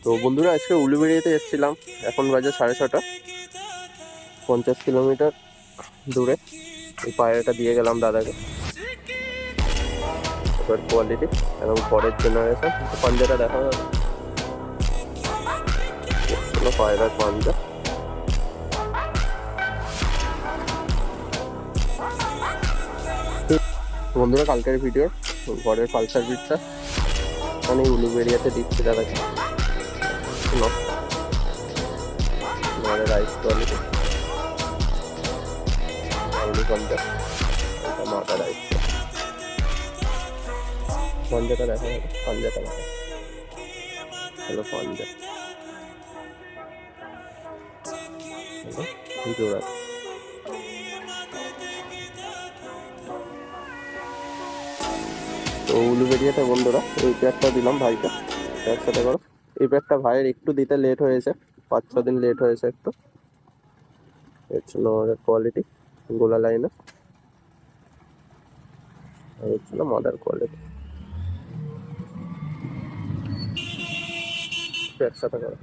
তো বন্ধুরা আজকে উলুবেড়িয়াতে এসেছিলাম। এখন বাজে 6:30, 50 কিলোমিটার দূরে। এই পায়রাটা দিয়ে গেলাম দাদাকে। এবার কোয়ালিটি এবং পরের জেনারেশন পাঞ্জাটা দেখা যাবে। পায়রার পাঞ্জা বন্ধুরা, কালকের ভিডিও ঘরের পালসার বিটটা মানে উলুবেড়িয়াতে দিচ্ছি দাদাকে। আমাদের রাইস কোয়ালিটি আলু পাঞ্জা, মাথা রাইস পাঞ্জাটা দেখা যাবে। পাঞ্জাটা দেখা হলো পাঞ্জা জোড়া। তো উলুবেড়িয়াতে বন্ধুরা এই প্যাকটা দিলাম ভাইকে, একসাথে করো। এই প্যাকটা ভাইয়ের একটু দিতে লেট হয়েছে, 5-6 দিন লেট হয়েছে একটু। এর ছিল আমাদের কোয়ালিটি গোলা লাইনে, এই ছিল মাদার কোয়ালিটি। একসাথে করো।